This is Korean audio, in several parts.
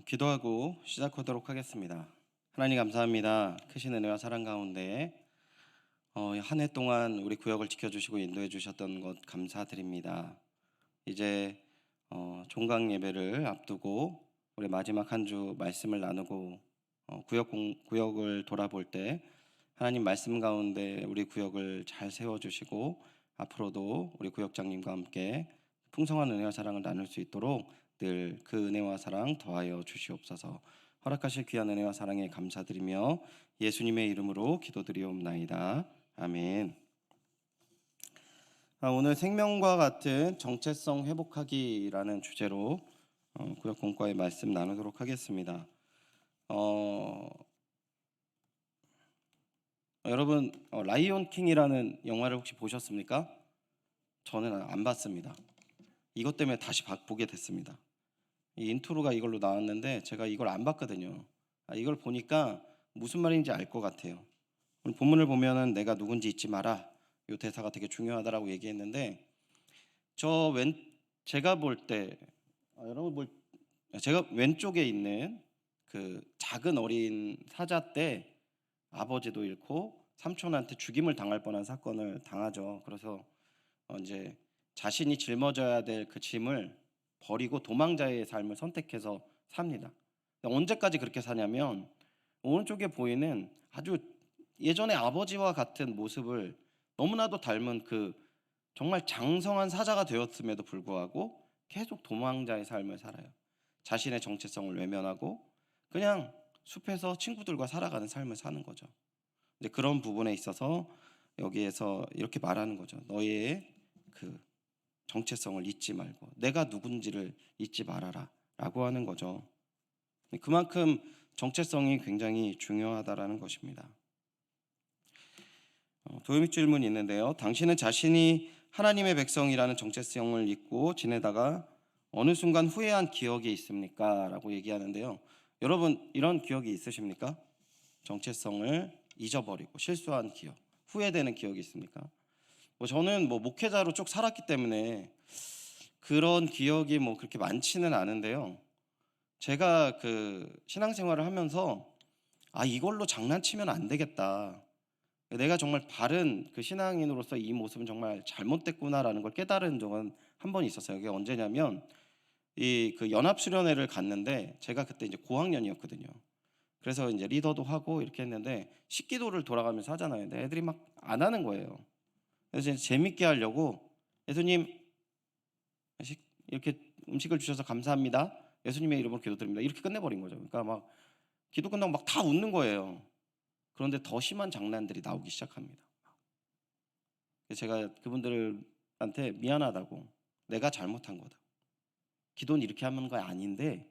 기도하고 시작하도록 하겠습니다. 하나님 감사합니다. 크신 은혜와 사랑 가운데 한 해 동안 우리 구역을 지켜주시고 인도해 주셨던 것 감사드립니다. 이제 종강 예배를 앞두고 우리 마지막 한 주 말씀을 나누고 구역을 돌아볼 때 하나님 말씀 가운데 우리 구역을 잘 세워주시고 앞으로도 우리 구역장님과 함께 풍성한 은혜와 사랑을 나눌 수 있도록 늘 그 은혜와 사랑 더하여 주시옵소서. 허락하실 귀한 은혜와 사랑에 감사드리며 예수님의 이름으로 기도드리옵나이다. 아멘. 오늘 생명과 같은 정체성 회복하기라는 주제로 구역 공과의 말씀 나누도록 하겠습니다. 여러분 라이온 킹이라는 영화를 혹시 보셨습니까? 저는 안 봤습니다. 이것 때문에 다시 보게 됐습니다. 이 인트로가 이걸로 나왔는데 제가 이걸 안 봤거든요. 이걸 보니까 무슨 말인지 알 것 같아요. 오늘 본문을 보면은 내가 누군지 잊지 마라. 이 대사가 되게 중요하다라고 얘기했는데 제가 볼 때 제가 왼쪽에 있는 그 작은 어린 사자 때 아버지도 잃고 삼촌한테 죽임을 당할 뻔한 사건을 당하죠. 그래서 이제 자신이 짊어져야 될 그 짐을 버리고 도망자의 삶을 선택해서 삽니다. 언제까지 그렇게 사냐면 오른쪽에 보이는 아주 예전에 아버지와 같은 모습을 너무나도 닮은 그 정말 장성한 사자가 되었음에도 불구하고 계속 도망자의 삶을 살아요. 자신의 정체성을 외면하고 그냥 숲에서 친구들과 살아가는 삶을 사는 거죠. 이제 그런 부분에 있어서 여기에서 이렇게 말하는 거죠. 너의 그 정체성을 잊지 말고 내가 누군지를 잊지 말아라 라고 하는 거죠. 그만큼 정체성이 굉장히 중요하다라는 것입니다. 도요미 질문이 있는데요. 당신은 자신이 하나님의 백성이라는 정체성을 잊고 지내다가 어느 순간 후회한 기억이 있습니까? 라고 얘기하는데요. 여러분 이런 기억이 있으십니까? 정체성을 잊어버리고 실수한 기억, 후회되는 기억이 있습니까? 저는 목회자로 쭉 살았기 때문에 그런 기억이 그렇게 많지는 않은데요. 제가 그 신앙생활을 하면서 이걸로 장난치면 안 되겠다. 내가 정말 바른 그 신앙인으로서 이 모습은 정말 잘못됐구나라는 걸 깨달은 적은 한 번 있었어요. 그게 언제냐면 그 연합수련회를 갔는데 제가 그때 이제 고학년이었거든요. 그래서 이제 리더도 하고 이렇게 했는데 식기도를 돌아가면서 하잖아요. 근데 애들이 막 안 하는 거예요. 그래서 이제 재밌게 하려고 예수님 이렇게 음식을 주셔서 감사합니다. 예수님의 이름으로 기도드립니다. 이렇게 끝내버린 거죠. 그러니까 막 기도 끝나고 막 다 웃는 거예요. 그런데 더 심한 장난들이 나오기 시작합니다. 제가 그분들한테 미안하다고, 내가 잘못한 거다. 기도는 이렇게 하는 거 아닌데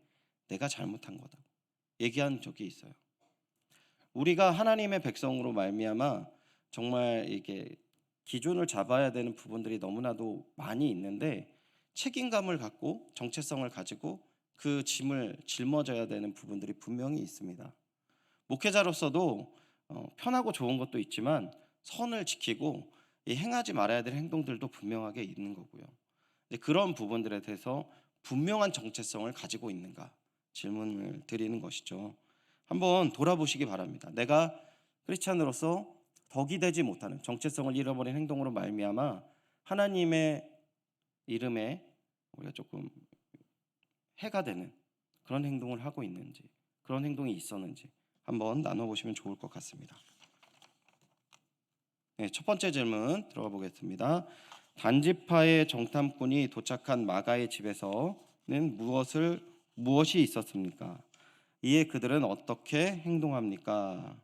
내가 잘못한 거다. 얘기한 적이 있어요. 우리가 하나님의 백성으로 말미암아 정말 이게 기준을 잡아야 되는 부분들이 너무나도 많이 있는데 책임감을 갖고 정체성을 가지고 그 짐을 짊어져야 되는 부분들이 분명히 있습니다. 목회자로서도 편하고 좋은 것도 있지만 선을 지키고 행하지 말아야 될 행동들도 분명하게 있는 거고요. 그런 부분들에 대해서 분명한 정체성을 가지고 있는가 질문을 드리는 것이죠. 한번 돌아보시기 바랍니다. 내가 크리스찬으로서 덕이 되지 못하는 정체성을 잃어버린 행동으로 말미암아 하나님의 이름에 우리가 조금 해가 되는 그런 행동을 하고 있는지, 그런 행동이 있었는지 한번 나눠보시면 좋을 것 같습니다. 첫 번째 질문 들어가 보겠습니다. 단지파의 정탐꾼이 도착한 마가의 집에서는 무엇이 있었습니까? 이에 그들은 어떻게 행동합니까?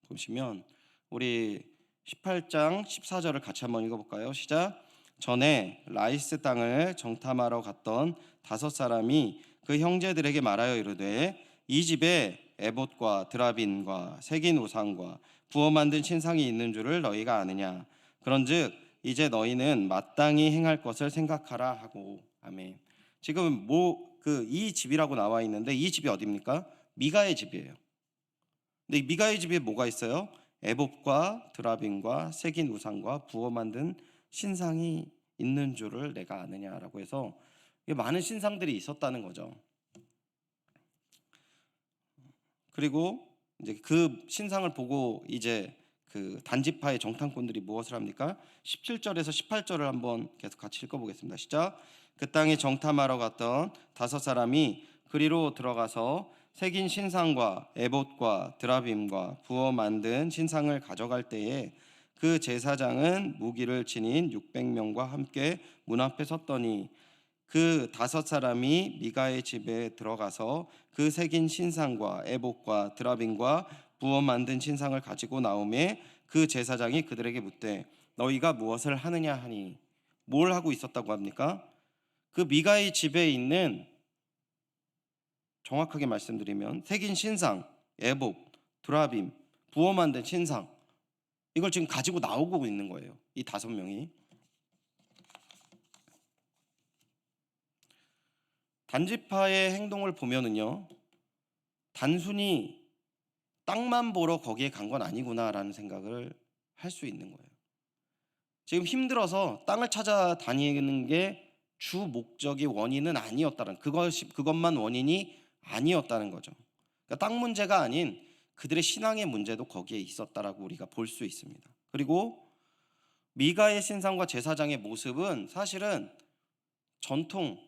보시면 우리 18장 14절을 같이 한번 읽어볼까요? 시작. 전에 라이스 땅을 정탐하러 갔던 5사람이 그 형제들에게 말하여 이르되 이 집에 에봇과 드라빈과 새긴 우상과 부어 만든 신상이 있는 줄을 너희가 아느냐? 그런즉 이제 너희는 마땅히 행할 것을 생각하라 하고. 아멘. 지금 이 집이라고 나와 있는데 이 집이 어디입니까? 미가의 집이에요. 근데 미가의 집에 뭐가 있어요? 에봇과 드라빈과 새긴 우상과 부어 만든 신상이 있는 줄을 내가 아느냐라고 해서 많은 신상들이 있었다는 거죠. 그리고 이제 그 신상을 보고 이제 그 단지파의 정탐꾼들이 무엇을 합니까? 17절에서 18절을 한번 계속 같이 읽어보겠습니다. 시작. 그 땅에 정탐하러 갔던 5사람이 그리로 들어가서 새긴 신상과 에봇과 드라빔과 부어 만든 신상을 가져갈 때에 그 제사장은 무기를 지닌 600명과 함께 문 앞에 섰더니 그 5사람이 미가의 집에 들어가서 그 새긴 신상과 에봇과 드라빔과 부어 만든 신상을 가지고 나오매 그 제사장이 그들에게 묻되 너희가 무엇을 하느냐 하니. 뭘 하고 있었다고 합니까? 그 미가의 집에 있는, 정확하게 말씀드리면 새긴 신상, 에봇, 드라빔, 부어 만든 신상, 이걸 지금 가지고 나오고 있는 거예요. 이 5명이. 단지파의 행동을 보면은요, 단순히 땅만 보러 거기에 간 건 아니구나라는 생각을 할 수 있는 거예요. 지금 힘들어서 땅을 찾아다니는 게 주 목적이 원인은 아니었다는, 그것만 원인이 아니었다는 거죠. 그러니까 땅 문제가 아닌 그들의 신앙의 문제도 거기에 있었다라고 우리가 볼 수 있습니다. 그리고 미가의 신상과 제사장의 모습은 사실은 전통,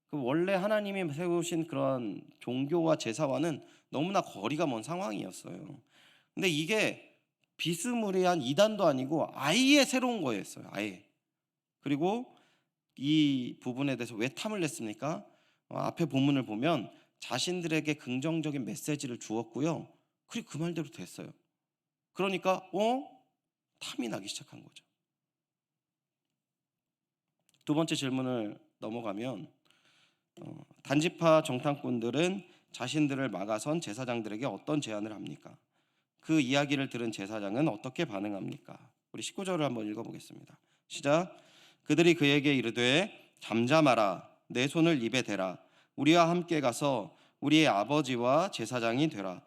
그 원래 하나님이 세우신 그런 종교와 제사와는 너무나 거리가 먼 상황이었어요. 근데 이게 비스무리한 이단도 아니고 아예 새로운 거였어요. 아예. 그리고 이 부분에 대해서 왜 탐을 냈습니까? 앞에 본문을 보면 자신들에게 긍정적인 메시지를 주었고요. 그리고 그 말대로 됐어요. 그러니까 탐이 나기 시작한 거죠. 두 번째 질문을 넘어가면 단지파 정탐꾼들은 자신들을 막아선 제사장들에게 어떤 제안을 합니까? 그 이야기를 들은 제사장은 어떻게 반응합니까? 우리 19절을 한번 읽어보겠습니다. 시작. 그들이 그에게 이르되 잠잠하라. 내 손을 입에 대라. 우리와 함께 가서 우리의 아버지와 제사장이 되라.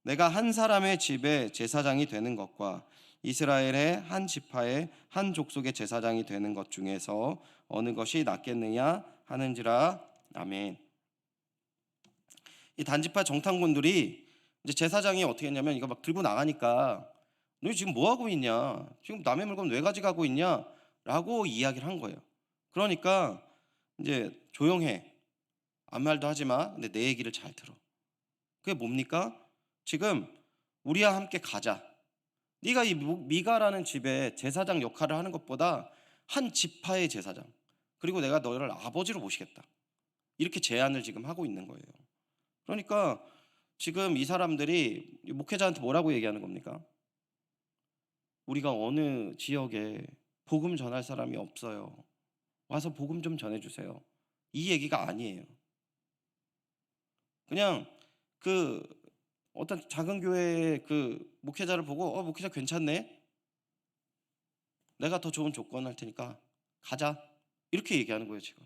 내가 한 사람의 집에 제사장이 되는 것과 이스라엘의 한 지파의 한 족속의 제사장이 되는 것 중에서 어느 것이 낫겠느냐 하는지라. 아멘. 이 단지파 정탐꾼들이 이제 제사장이 어떻게 했냐면 이거 막 들고 나가니까 너희 지금 뭐 하고 있냐? 지금 남의 물건 왜 가져가고 있냐? 라고 이야기를 한 거예요. 그러니까 이제 조용해. 아무 말도 하지 마. 근데 내 얘기를 잘 들어. 그게 뭡니까? 지금 우리와 함께 가자. 네가 이 미가라는 집에 제사장 역할을 하는 것보다 한 지파의 제사장, 그리고 내가 너를 아버지로 모시겠다. 이렇게 제안을 지금 하고 있는 거예요. 그러니까 지금 이 사람들이 목회자한테 뭐라고 얘기하는 겁니까? 우리가 어느 지역에 복음 전할 사람이 없어요. 와서 복음 좀 전해주세요. 이 얘기가 아니에요. 그냥 그 어떤 작은 교회의 그 목회자를 보고 목회자 괜찮네. 내가 더 좋은 조건 할 테니까 가자. 이렇게 얘기하는 거예요, 지금.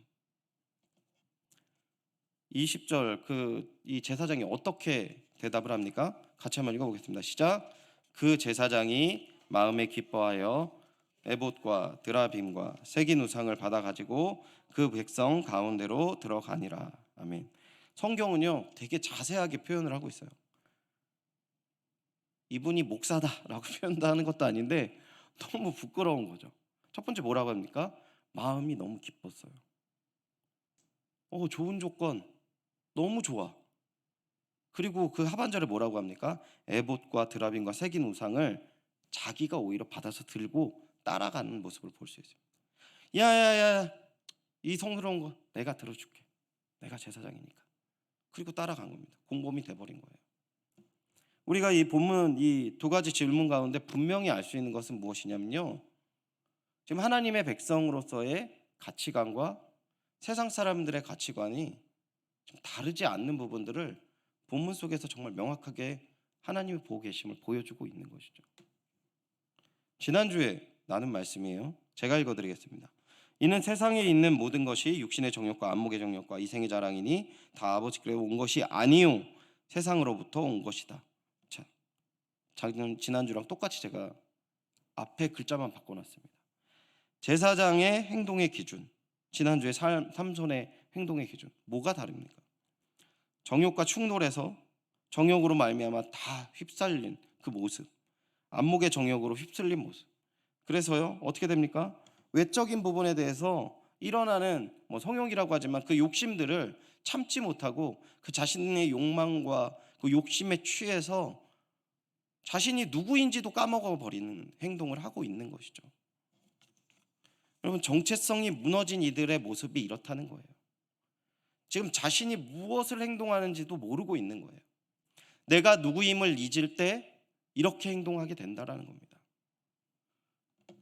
20절 이 제사장이 어떻게 대답을 합니까? 같이 한번 읽어보겠습니다. 시작. 그 제사장이 마음에 기뻐하여 에봇과 드라빔과 새긴 우상을 받아 가지고 그 백성 가운데로 들어가니라. 아멘. 성경은요 되게 자세하게 표현을 하고 있어요. 이분이 목사다라고 표현도 하는 것도 아닌데 너무 부끄러운 거죠. 첫 번째 뭐라고 합니까? 마음이 너무 기뻤어요. 좋은 조건, 너무 좋아. 그리고 그 하반절에 뭐라고 합니까? 에봇과 드라빔과 새긴 우상을 자기가 오히려 받아서 들고 따라가는 모습을 볼 수 있어요. 야야야, 이 성스러운 거 내가 들어줄게. 내가 제사장이니까. 그리고 따라간 겁니다. 공범이 돼버린 거예요. 우리가 이 본문 이 두 가지 질문 가운데 분명히 알 수 있는 것은 무엇이냐면요, 지금 하나님의 백성으로서의 가치관과 세상 사람들의 가치관이 좀 다르지 않는 부분들을 본문 속에서 정말 명확하게 하나님이 보고 계심을 보여주고 있는 것이죠. 지난주에 나눈 말씀이에요. 제가 읽어드리겠습니다. 이는 세상에 있는 모든 것이 육신의 정욕과 안목의 정욕과 이생의 자랑이니 다 아버지께로 온 것이 아니요 세상으로부터 온 것이다. 자, 지난주랑 똑같이 제가 앞에 글자만 바꿔놨습니다. 제사장의 행동의 기준, 지난주에 삼손의 행동의 기준, 뭐가 다릅니까? 정욕과 충돌해서 정욕으로 말미암아 다 휩쓸린 그 모습, 안목의 정욕으로 휩쓸린 모습. 그래서요, 어떻게 됩니까? 외적인 부분에 대해서 일어나는 성욕이라고 하지만 그 욕심들을 참지 못하고 그 자신의 욕망과 그 욕심에 취해서 자신이 누구인지도 까먹어 버리는 행동을 하고 있는 것이죠. 여러분, 정체성이 무너진 이들의 모습이 이렇다는 거예요. 지금 자신이 무엇을 행동하는지도 모르고 있는 거예요. 내가 누구임을 잊을 때 이렇게 행동하게 된다라는 겁니다.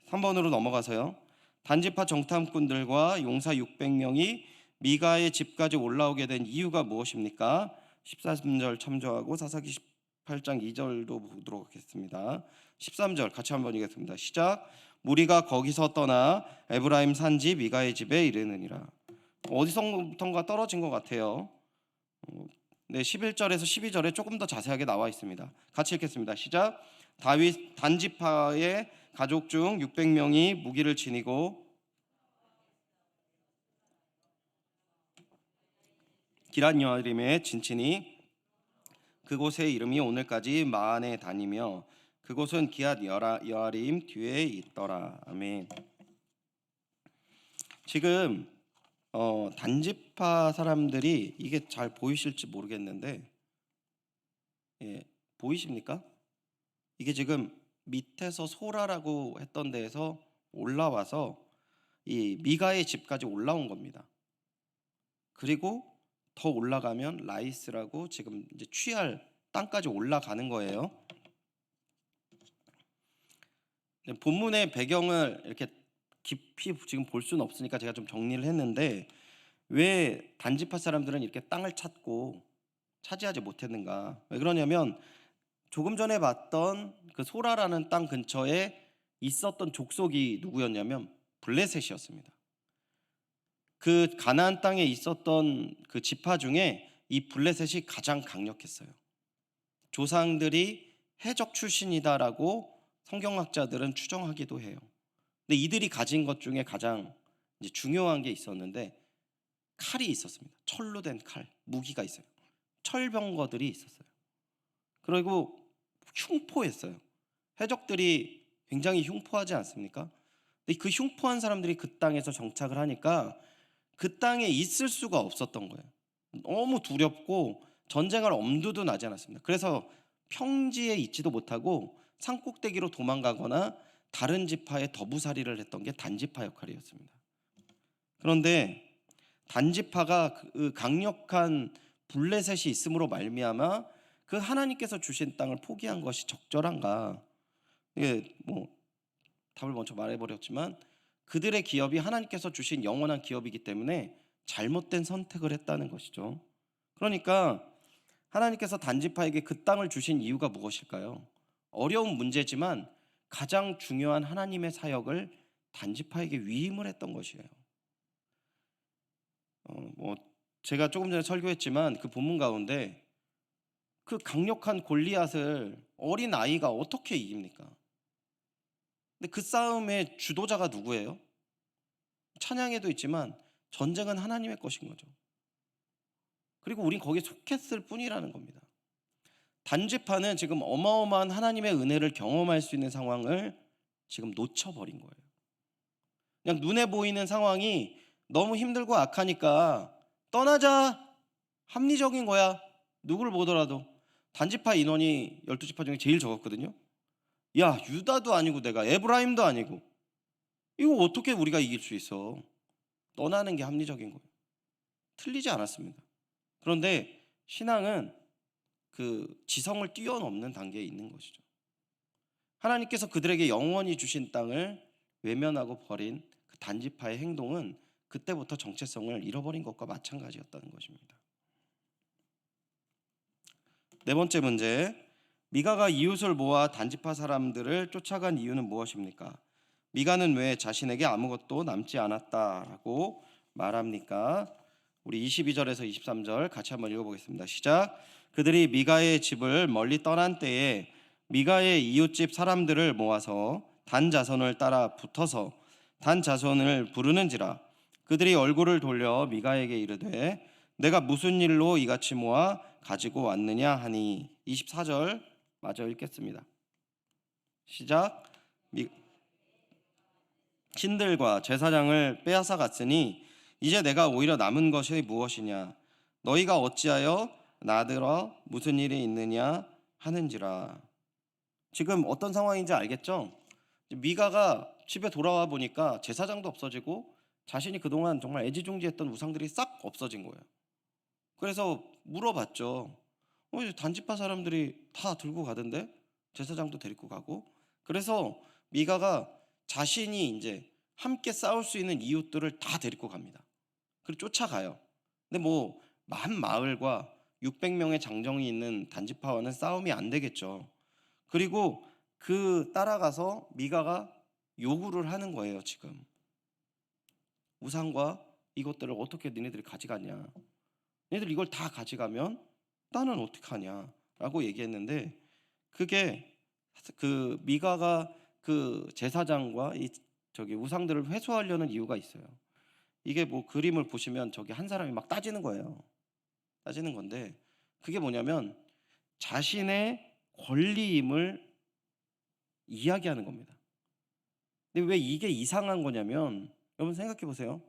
3번으로 넘어가서요. 단지파 정탐꾼들과 용사 600명이 미가의 집까지 올라오게 된 이유가 무엇입니까? 13절 참조하고 사사기 18장 2절도 보도록 하겠습니다. 13절 같이 한번 읽겠습니다. 시작. 무리가 거기서 떠나 에브라임 산지 미가의 집에 이르느니라. 어디서부턴가 떨어진 것 같아요. 네, 11절에서 12절에 조금 더 자세하게 나와 있습니다. 같이 읽겠습니다. 시작. 다윗 단지파의 가족 중 600명이 무기를 지니고 기럇 여아림에 진친이 그곳의 이름이 오늘까지 마안에 다니며 그곳은 기럇 여아림 뒤에 있더라. 아멘. 지금 단지파 사람들이, 이게 잘 보이실지 모르겠는데, 보이십니까? 이게 지금 밑에서 소라라고 했던 데에서 올라와서 이 미가의 집까지 올라온 겁니다. 그리고 더 올라가면 라이스라고 지금 이제 취할 땅까지 올라가는 거예요. 본문의 배경을 이렇게 깊이 지금 볼 수는 없으니까 제가 좀 정리를 했는데, 왜 단지파 사람들은 이렇게 땅을 찾고 차지하지 못했는가? 왜 그러냐면 조금 전에 봤던 그 소라라는 땅 근처에 있었던 족속이 누구였냐면 블레셋이었습니다. 그 가나안 땅에 있었던 그 지파 중에 이 블레셋이 가장 강력했어요. 조상들이 해적 출신이다라고 성경학자들은 추정하기도 해요. 근데 이들이 가진 것 중에 가장 이제 중요한 게 있었는데, 칼이 있었습니다. 철로 된 칼, 무기가 있어요. 철병거들이 있었어요. 그리고 흉포했어요. 해적들이 굉장히 흉포하지 않습니까? 근데 그 흉포한 사람들이 그 땅에서 정착을 하니까 그 땅에 있을 수가 없었던 거예요. 너무 두렵고 전쟁할 엄두도 나지 않았습니다. 그래서 평지에 있지도 못하고 산꼭대기로 도망가거나 다른 지파에 더부살이를 했던 게 단지파 역할이었습니다. 그런데 단지파가 그 강력한 블레셋이 있음으로 말미암아 그 하나님께서 주신 땅을 포기한 것이 적절한가? 이게 답을 먼저 말해버렸지만, 그들의 기업이 하나님께서 주신 영원한 기업이기 때문에 잘못된 선택을 했다는 것이죠. 그러니까 하나님께서 단지파에게 그 땅을 주신 이유가 무엇일까요? 어려운 문제지만 가장 중요한 하나님의 사역을 단지파에게 위임을 했던 것이에요. 제가 조금 전에 설교했지만 그 본문 가운데 그 강력한 골리앗을 어린 아이가 어떻게 이깁니까? 근데 그 싸움의 주도자가 누구예요? 찬양에도 있지만 전쟁은 하나님의 것인 거죠. 그리고 우린 거기에 속했을 뿐이라는 겁니다. 단지파는 지금 어마어마한 하나님의 은혜를 경험할 수 있는 상황을 지금 놓쳐버린 거예요. 그냥 눈에 보이는 상황이 너무 힘들고 악하니까 떠나자, 합리적인 거야. 누구를 보더라도. 단지파 인원이 12지파 중에 제일 적었거든요. 야, 유다도 아니고 내가 에브라임도 아니고 이거 어떻게 우리가 이길 수 있어? 떠나는 게 합리적인 거예요. 틀리지 않았습니다. 그런데 신앙은 그 지성을 뛰어넘는 단계에 있는 것이죠. 하나님께서 그들에게 영원히 주신 땅을 외면하고 버린 그 단지파의 행동은 그때부터 정체성을 잃어버린 것과 마찬가지였다는 것입니다. 네 번째 문제, 미가가 이웃을 모아 단지파 사람들을 쫓아간 이유는 무엇입니까? 미가는 왜 자신에게 아무것도 남지 않았다라고 말합니까? 우리 22절에서 23절 같이 한번 읽어보겠습니다. 시작. 그들이 미가의 집을 멀리 떠난 때에 미가의 이웃집 사람들을 모아서 단 자손을 따라 붙어서 단 자손을 부르는지라. 그들이 얼굴을 돌려 미가에게 이르되 내가 무슨 일로 이같이 모아 가지고 왔느냐 하니. 24절 마저 읽겠습니다. 시작. 신들과 제사장을 빼앗아 갔으니 이제 내가 오히려 남은 것이 무엇이냐. 너희가 어찌하여 나더러 무슨 일이 있느냐 하는지라. 지금 어떤 상황인지 알겠죠? 미가가 집에 돌아와 보니까 제사장도 없어지고 자신이 그동안 정말 애지중지했던 우상들이 싹 없어진 거예요. 그래서 물어봤죠. 단지파 사람들이 다 들고 가던데 제사장도 데리고 가고. 그래서 미가가 자신이 이제 함께 싸울 수 있는 이웃들을 다 데리고 갑니다. 그리고 쫓아가요. 근데 뭐 만 마을과 600명의 장정이 있는 단지파와는 싸움이 안 되겠죠. 그리고 그 따라가서 미가가 요구를 하는 거예요. 지금 우상과 이것들을 어떻게 니네들이 가져가냐, 니네들 이걸 다 가져가면 나는 어떻게 하냐 라고 얘기했는데, 그게 그 미가가 그 제사장과 이 저기 우상들을 회수하려는 이유가 있어요. 이게 뭐 그림을 보시면 저기 한 사람이 막 따지는 거예요. 따지는 건데 그게 뭐냐면 자신의 권리임을 이야기하는 겁니다. 근데 왜 이게 이상한 거냐면, 여러분 생각해 보세요.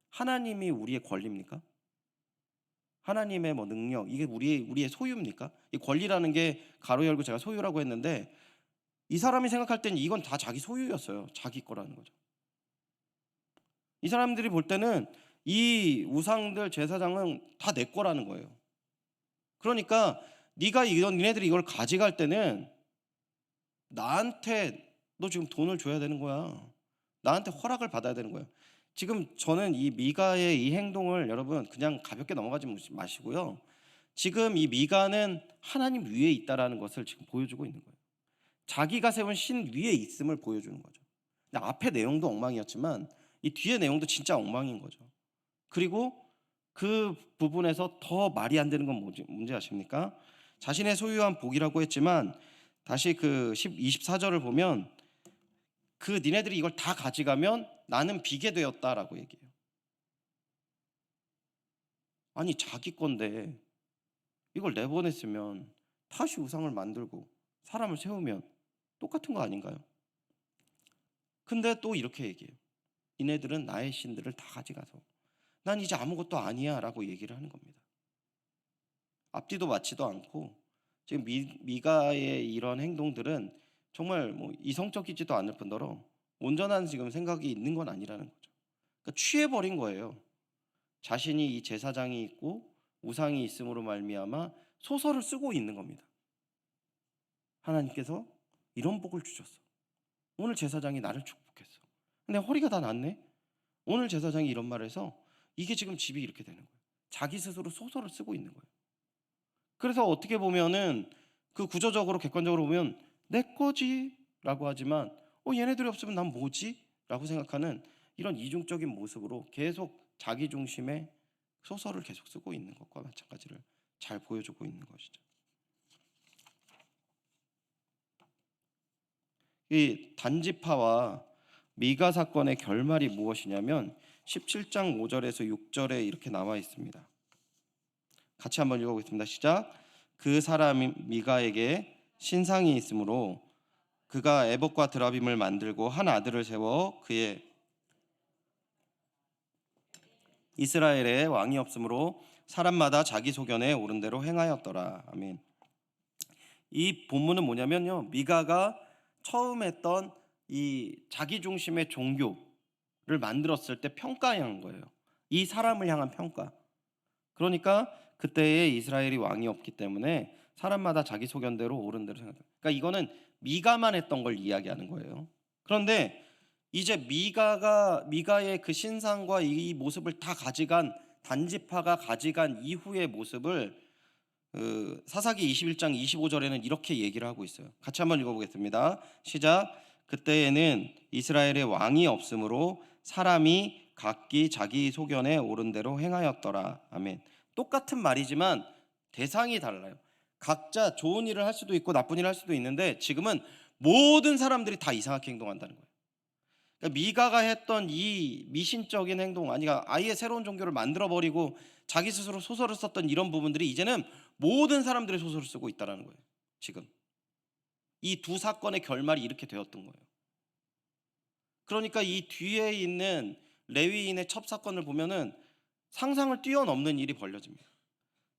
하나님이 우리의 권리입니까? 하나님의 뭐 능력, 이게 우리의 소유입니까? 이 권리라는 게 가로 열고 제가 소유라고 했는데, 이 사람이 생각할 때는 이건 다 자기 소유였어요. 자기 거라는 거죠. 이 사람들이 볼 때는 이 우상들 제사장은 다 내 거라는 거예요. 그러니까 니네들이 이걸 가져갈 때는 나한테 너 지금 돈을 줘야 되는 거야. 나한테 허락을 받아야 되는 거예요. 지금 저는 이 미가의 이 행동을 여러분 그냥 가볍게 넘어가지 마시고요. 지금 이 미가는 하나님 위에 있다라는 것을 지금 보여주고 있는 거예요. 자기가 세운 신 위에 있음을 보여주는 거죠. 근데 앞에 내용도 엉망이었지만 이 뒤에 내용도 진짜 엉망인 거죠. 그리고 그 부분에서 더 말이 안 되는 건 뭔지 아십니까? 자신의 소유한 복이라고 했지만 다시 그 24절을 보면 그 니네들이 이걸 다 가져가면 나는 비게 되었다라고 얘기해요. 아니 자기 건데 이걸 내보냈으면 다시 우상을 만들고 사람을 세우면 똑같은 거 아닌가요? 근데 또 이렇게 얘기해요. 이네들은 나의 신들을 다 가져가서 난 이제 아무것도 아니야 라고 얘기를 하는 겁니다. 앞뒤도 맞지도 않고 지금 미가의 이런 행동들은 정말 뭐 이성적이지도 않을 뿐더러 온전한 지금 생각이 있는 건 아니라는 거죠. 그러니까 취해버린 거예요. 자신이 이 제사장이 있고 우상이 있음으로 말미암아 소설을 쓰고 있는 겁니다. 하나님께서 이런 복을 주셨어. 오늘 제사장이 나를 축복했어. 근데 허리가 다 났네. 오늘 제사장이 이런 말을 해서 이게 지금 집이 이렇게 되는 거예요. 자기 스스로 소설을 쓰고 있는 거예요. 그래서 어떻게 보면은 그 구조적으로 객관적으로 보면 내 거지 라고 하지만 얘네들이 없으면 난 뭐지? 라고 생각하는 이런 이중적인 모습으로 계속 자기 중심의 소설을 계속 쓰고 있는 것과 마찬가지를 잘 보여주고 있는 것이죠. 이 단지파와 미가 사건의 결말이 무엇이냐면 17장 5절에서 6절에 이렇게 나와 있습니다. 같이 한번 읽어보겠습니다. 시작. 그 사람 미가에게 신상이 있으므로 그가 에봇과 드라빔을 만들고 한 아들을 세워 그의 이스라엘에 왕이 없으므로 사람마다 자기 소견에 옳은 대로 행하였더라. 아멘. 이 본문은 뭐냐면요, 미가가 처음 했던 이 자기 중심의 종교를 만들었을 때 평가한 거예요. 이 사람을 향한 평가. 그러니까 그때에 이스라엘이 왕이 없기 때문에 사람마다 자기 소견대로 옳은 대로 생각한다. 그러니까 이거는 미가만 했던 걸 이야기하는 거예요. 그런데 이제 미가의 그 신상과 이 모습을 다 가져간 단지파가 가져간 이후의 모습을 사사기 21장 25절에는 이렇게 얘기를 하고 있어요. 같이 한번 읽어보겠습니다. 시작. 그때에는 이스라엘의 왕이 없으므로 사람이 각기 자기 소견에 옳은 대로 행하였더라. 아멘. 똑같은 말이지만 대상이 달라요. 각자 좋은 일을 할 수도 있고 나쁜 일을 할 수도 있는데 지금은 모든 사람들이 다 이상하게 행동한다는 거예요. 그러니까 미가가 했던 이 미신적인 행동, 아니가 아예 새로운 종교를 만들어 버리고 자기 스스로 소설을 썼던 이런 부분들이 이제는 모든 사람들이 소설을 쓰고 있다라는 거예요. 지금 이 두 사건의 결말이 이렇게 되었던 거예요. 그러니까 이 뒤에 있는 레위인의 첩 사건을 보면은 상상을 뛰어넘는 일이 벌려집니다.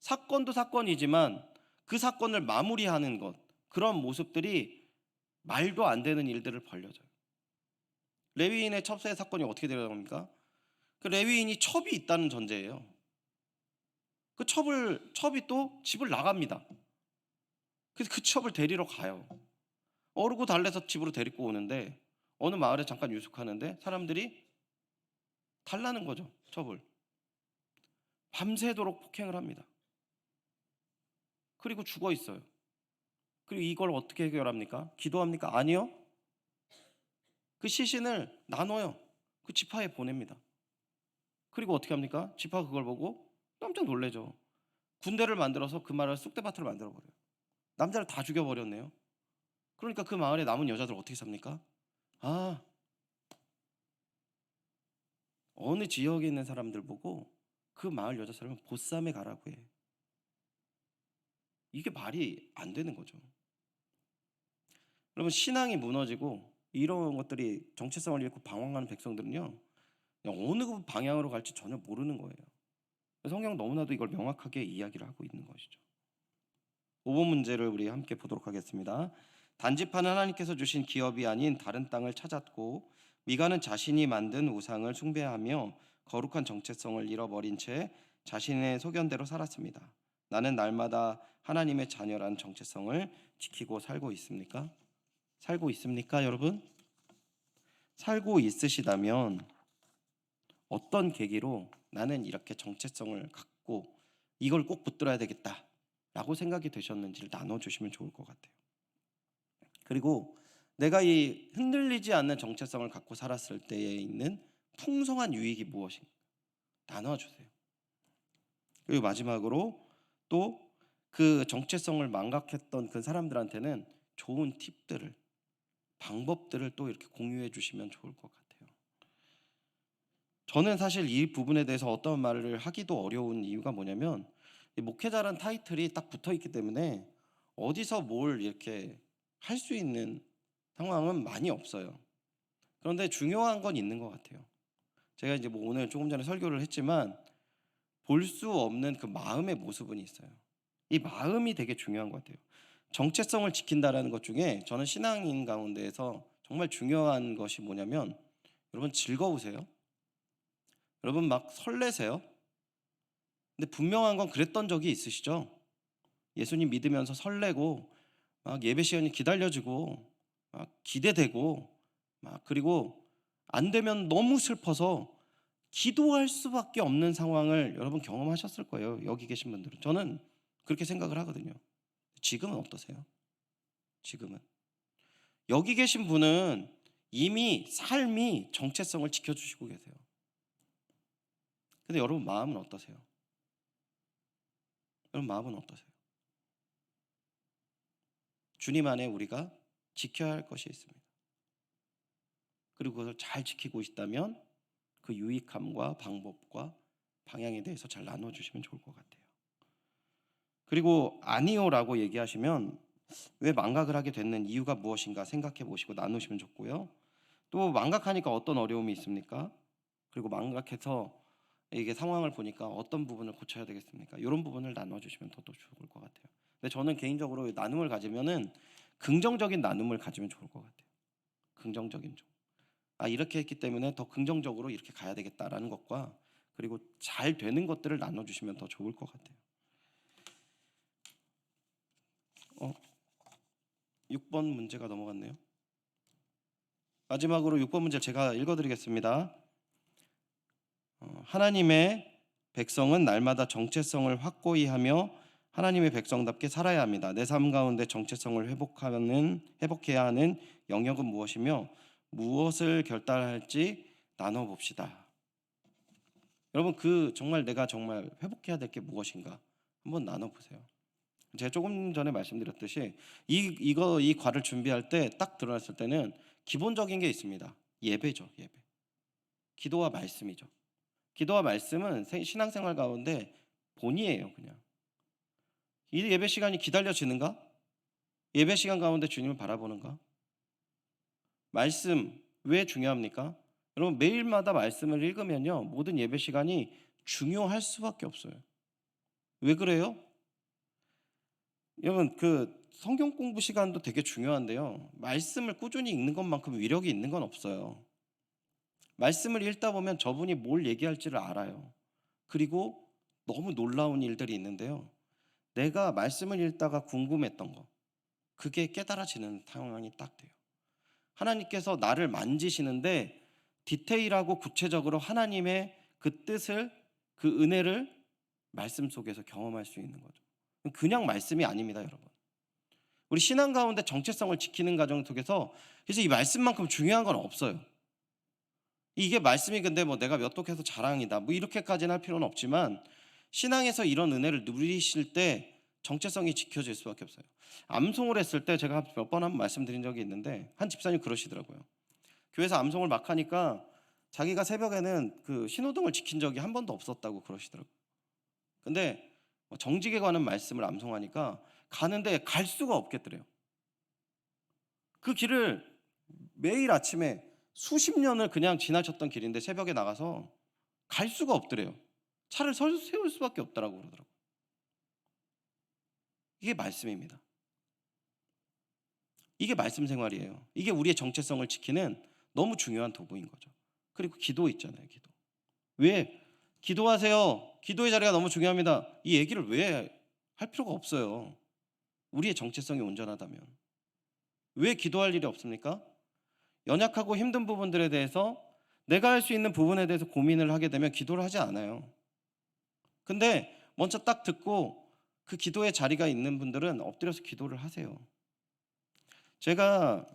사건도 사건이지만 그 사건을 마무리하는 것, 그런 모습들이 말도 안 되는 일들을 벌려줘요. 레위인의 첩의 사건이 어떻게 되는 그 레위인이 첩이 있다는 전제예요. 그 첩이 또 집을 나갑니다. 그래서 그 첩을 데리러 가요. 어르고 달래서 집으로 데리고 오는데 어느 마을에 잠깐 유숙하는데 사람들이 달라는 거죠. 첩을. 밤새도록 폭행을 합니다. 그리고 죽어 있어요. 그리고 이걸 어떻게 해결합니까? 기도합니까? 아니요. 그 시신을 나눠요. 그 지파에 보냅니다. 그리고 어떻게 합니까? 지파가 그걸 보고 깜짝 놀래죠. 군대를 만들어서 그 마을을 쑥대밭으로 만들어버려요. 남자를 다 죽여버렸네요. 그러니까 그 마을에 남은 여자들 어떻게 삽니까? 아, 어느 지역에 있는 사람들 보고 그 마을 여자 사람은 보쌈에 가라고 해. 이게 말이 안 되는 거죠. 여러분, 신앙이 무너지고 이런 것들이 정체성을 잃고 방황하는 백성들은요, 어느 방향으로 갈지 전혀 모르는 거예요. 성경 너무나도 이걸 명확하게 이야기를 하고 있는 것이죠. 5번 문제를 우리 함께 보도록 하겠습니다. 단지파는 하나님께서 주신 기업이 아닌 다른 땅을 찾았고 미가는 자신이 만든 우상을 숭배하며 거룩한 정체성을 잃어버린 채 자신의 소견대로 살았습니다. 나는 날마다 하나님의 자녀란 정체성을 지키고 살고 있습니까? 살고 있습니까, 여러분? 살고 있으시다면 어떤 계기로 나는 이렇게 정체성을 갖고 이걸 꼭 붙들어야 되겠다라고 생각이 되셨는지를 나눠주시면 좋을 것 같아요. 그리고 내가 이 흔들리지 않는 정체성을 갖고 살았을 때에 있는 풍성한 유익이 무엇인가 나눠주세요. 그리고 마지막으로 또 그 정체성을 망각했던 그 사람들한테는 좋은 팁들을, 방법들을 또 이렇게 공유해 주시면 좋을 것 같아요. 저는 사실 이 부분에 대해서 어떤 말을 하기도 어려운 이유가 뭐냐면 목회자란 타이틀이 딱 붙어 있기 때문에 어디서 뭘 이렇게 할 수 있는 상황은 많이 없어요. 그런데 중요한 건 있는 것 같아요. 제가 이제 뭐 오늘 조금 전에 설교를 했지만 볼 수 없는 그 마음의 모습은 있어요. 이 마음이 되게 중요한 것 같아요. 정체성을 지킨다라는 것 중에 저는 신앙인 가운데에서 정말 중요한 것이 뭐냐면 여러분 즐거우세요? 여러분 막 설레세요? 근데 분명한 건 그랬던 적이 있으시죠? 예수님 믿으면서 설레고 막 예배 시간이 기다려지고 막 기대되고 막 그리고 안 되면 너무 슬퍼서 기도할 수밖에 없는 상황을 여러분 경험하셨을 거예요. 여기 계신 분들은. 저는 그렇게 생각을 하거든요. 지금은 어떠세요? 지금은 여기 계신 분은 이미 삶이 정체성을 지켜주시고 계세요. 근데 여러분 마음은 어떠세요? 여러분 마음은 어떠세요? 주님 안에 우리가 지켜야 할 것이 있습니다. 그리고 그것을 잘 지키고 있다면 그 유익함과 방법과 방향에 대해서 잘 나눠주시면 좋을 것 같아요. 그리고 아니요라고 얘기하시면 왜 망각을 하게 됐는 이유가 무엇인가 생각해 보시고 나누시면 좋고요. 또 망각하니까 어떤 어려움이 있습니까? 그리고 망각해서 이게 상황을 보니까 어떤 부분을 고쳐야 되겠습니까? 이런 부분을 나눠주시면 더 좋을 것 같아요. 근데 저는 개인적으로 나눔을 가지면은 긍정적인 나눔을 가지면 좋을 것 같아요. 긍정적인 쪽. 이렇게 했기 때문에 더 긍정적으로 이렇게 가야 되겠다라는 것과 그리고 잘 되는 것들을 나눠주시면 더 좋을 것 같아요. 6번 문제가 넘어갔네요. 마지막으로 6번 문제 제가 읽어드리겠습니다. 하나님의 백성은 날마다 정체성을 확고히 하며 하나님의 백성답게 살아야 합니다. 내 삶 가운데 정체성을 회복해야 하는 영역은 무엇이며 무엇을 결단할지 나눠봅시다. 여러분 정말 내가 정말 회복해야 될 게 무엇인가 한번 나눠보세요. 제가 조금 전에 말씀드렸듯이 이 과를 준비할 때 딱 드러났을 때는 기본적인 게 있습니다. 예배죠, 예배. 기도와 말씀이죠. 기도와 말씀은 신앙생활 가운데 본이에요, 그냥. 이 예배 시간이 기다려지는가? 예배 시간 가운데 주님을 바라보는가? 말씀 왜 중요합니까? 여러분 매일마다 말씀을 읽으면요, 모든 예배 시간이 중요할 수밖에 없어요. 왜 그래요? 여러분 성경 공부 시간도 되게 중요한데요, 말씀을 꾸준히 읽는 것만큼 위력이 있는 건 없어요. 말씀을 읽다 보면 저분이 뭘 얘기할지를 알아요. 그리고 너무 놀라운 일들이 있는데요, 내가 말씀을 읽다가 궁금했던 거, 그게 깨달아지는 상황이 딱 돼요. 하나님께서 나를 만지시는데 디테일하고 구체적으로 하나님의 그 뜻을, 그 은혜를 말씀 속에서 경험할 수 있는 거죠. 그냥 말씀이 아닙니다, 여러분. 우리 신앙 가운데 정체성을 지키는 과정 속에서 그래서 이 말씀만큼 중요한 건 없어요. 이게 말씀이 근데 뭐 내가 몇 독해서 자랑이다 뭐 이렇게까지는 할 필요는 없지만, 신앙에서 이런 은혜를 누리실 때 정체성이 지켜질 수밖에 없어요. 암송을 했을 때 제가 몇 번 한번 말씀드린 적이 있는데, 한 집사님 그러시더라고요. 교회에서 암송을 막 하니까 자기가 새벽에는 그 신호등을 지킨 적이 한 번도 없었다고 그러시더라고요. 근데 정직에 관한 말씀을 암송하니까 가는데 갈 수가 없겠더래요. 그 길을 매일 아침에 수십 년을 그냥 지나쳤던 길인데 새벽에 나가서 갈 수가 없더래요. 차를 세울 수밖에 없다라고 그러더라고요. 이게 말씀입니다. 이게 말씀 생활이에요. 이게 우리의 정체성을 지키는 너무 중요한 도구인 거죠. 그리고 기도 있잖아요, 기도. 왜? 기도하세요. 기도의 자리가 너무 중요합니다. 이 얘기를 왜 할 필요가 없어요. 우리의 정체성이 온전하다면. 왜 기도할 일이 없습니까? 연약하고 힘든 부분들에 대해서, 내가 할 수 있는 부분에 대해서 고민을 하게 되면 기도를 하지 않아요. 근데 먼저 딱 듣고 그 기도의 자리가 있는 분들은 엎드려서 기도를 하세요. 제가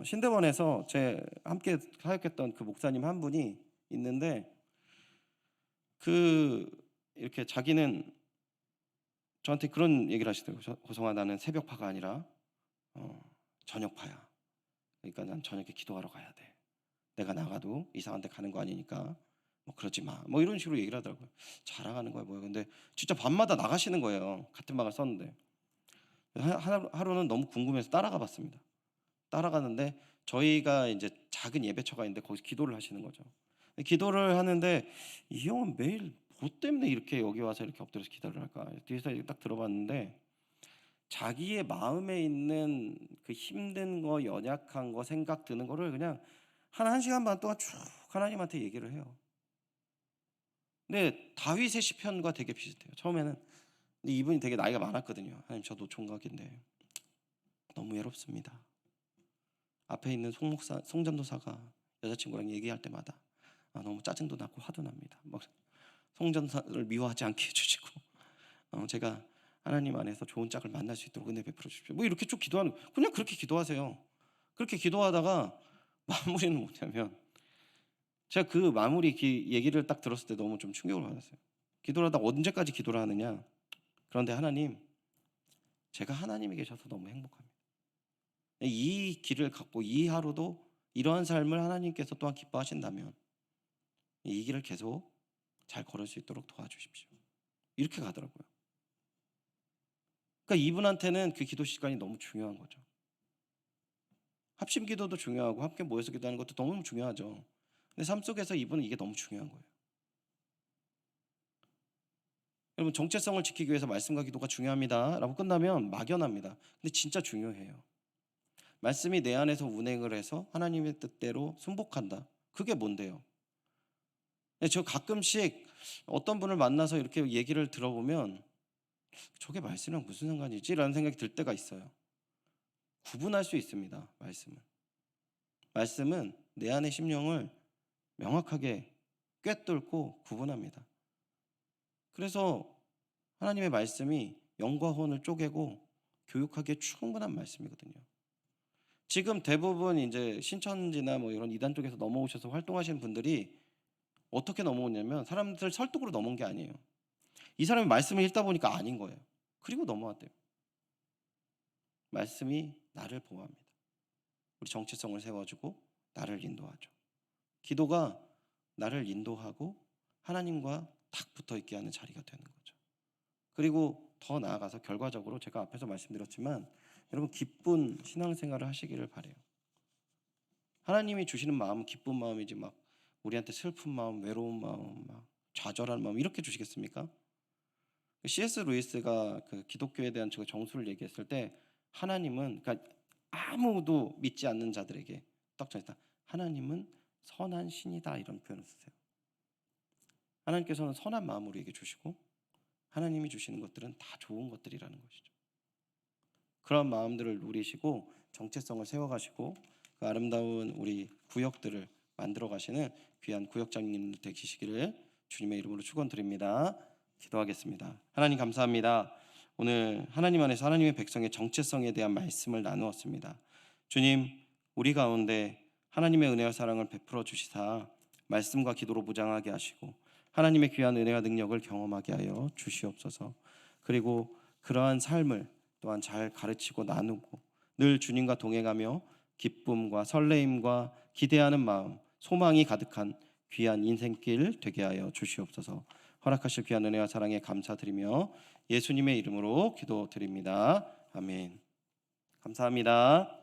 신대원에서 제 함께 사역했던 그 목사님 한 분이 있는데, 이렇게 자기는 저한테 그런 얘기를 하시더라고요. 호성아, 나는 새벽파가 아니라 저녁파야. 그러니까 난 저녁에 기도하러 가야 돼. 내가 나가도 이상한 데 가는 거 아니니까 뭐 그러지 마. 뭐 이런 식으로 얘기를 하더라고요. 자랑하는 거야 뭐야. 근데 진짜 밤마다 나가시는 거예요. 같은 방을 썼는데. 하루는 너무 궁금해서 따라가 봤습니다. 따라가는데 저희가 이제 작은 예배처가 있는데 거기서 기도를 하시는 거죠. 기도를 하는데 이 형은 매일 뭐 때문에 이렇게 여기 와서 이렇게 엎드려서 기도를 할까? 뒤에서 딱 들어봤는데 자기의 마음에 있는 그 힘든 거, 연약한 거, 생각 드는 거를 그냥 한 시간 반 동안 쭉 하나님한테 얘기를 해요. 근데 다윗의 시편과 되게 비슷해요. 처음에는. 근데 이분이 되게 나이가 많았거든요. 하나님, 저도 총각인데 너무 외롭습니다. 앞에 있는 송전도사가 여자친구랑 얘기할 때마다 너무 짜증도 나고 화도 납니다. 막 송전도사를 미워하지 않게 해주시고 제가 하나님 안에서 좋은 짝을 만날 수 있도록 은혜 베풀어 주십시오. 뭐 이렇게 쭉 기도하는, 그냥 그렇게 기도하세요. 그렇게 기도하다가 마무리는 뭐냐면, 제가 그 마무리 얘기를 딱 들었을 때 너무 좀 충격을 받았어요. 기도를 하다 언제까지 기도를 하느냐? 그런데 하나님, 제가 하나님이 계셔서 너무 행복합니다. 이 길을 갖고 이 하루도 이러한 삶을 하나님께서 또한 기뻐하신다면 이 길을 계속 잘 걸을 수 있도록 도와주십시오. 이렇게 가더라고요. 그러니까 이분한테는 그 기도 시간이 너무 중요한 거죠. 합심 기도도 중요하고 함께 모여서 기도하는 것도 너무 중요하죠. 근데 삶 속에서 이분은 이게 너무 중요한 거예요. 여러분, 정체성을 지키기 위해서 말씀과 기도가 중요합니다 라고 끝나면 막연합니다. 근데 진짜 중요해요. 말씀이 내 안에서 운행을 해서 하나님의 뜻대로 순복한다. 그게 뭔데요? 저 가끔씩 어떤 분을 만나서 이렇게 얘기를 들어보면 저게 말씀이랑 무슨 상관이지? 라는 생각이 들 때가 있어요. 구분할 수 있습니다. 말씀은 내 안의 심령을 명확하게 꿰뚫고 구분합니다. 그래서 하나님의 말씀이 영과 혼을 쪼개고 교육하기에 충분한 말씀이거든요. 지금 대부분 이제 신천지나 뭐 이런 이단 쪽에서 넘어오셔서 활동하시는 분들이 어떻게 넘어오냐면, 사람들 설득으로 넘어온 게 아니에요. 이 사람이 말씀을 읽다 보니까 아닌 거예요. 그리고 넘어왔대요. 말씀이 나를 보호합니다. 우리 정체성을 세워주고 나를 인도하죠. 기도가 나를 인도하고 하나님과 탁 붙어 있게 하는 자리가 되는 거죠. 그리고 더 나아가서 결과적으로 제가 앞에서 말씀드렸지만 여러분 기쁜 신앙생활을 하시기를 바래요. 하나님이 주시는 마음은 기쁜 마음이지 막 우리한테 슬픈 마음, 외로운 마음, 막 좌절한 마음 이렇게 주시겠습니까? C.S. 루이스가 그 기독교에 대한 그 정수를 얘기했을 때 하나님은 그러니까 아무도 믿지 않는 자들에게 딱 전했다. 하나님은 선한 신이다 이런 표현을 쓰세요. 하나님께서는 선한 마음으로 우리에게 주시고 하나님이 주시는 것들은 다 좋은 것들이라는 것이죠. 그런 마음들을 누리시고 정체성을 세워가시고 그 아름다운 우리 구역들을 만들어 가시는 귀한 구역장님들 되시기를 주님의 이름으로 축원드립니다. 기도하겠습니다. 하나님 감사합니다. 오늘 하나님 안에서 하나님의 백성의 정체성에 대한 말씀을 나누었습니다. 주님, 우리 가운데 하나님의 은혜와 사랑을 베풀어 주시사 말씀과 기도로 무장하게 하시고 하나님의 귀한 은혜와 능력을 경험하게 하여 주시옵소서. 그리고 그러한 삶을 또한 잘 가르치고 나누고 늘 주님과 동행하며 기쁨과 설레임과 기대하는 마음, 소망이 가득한 귀한 인생길 되게 하여 주시옵소서. 허락하실 귀한 은혜와 사랑에 감사드리며 예수님의 이름으로 기도드립니다. 아멘. 감사합니다.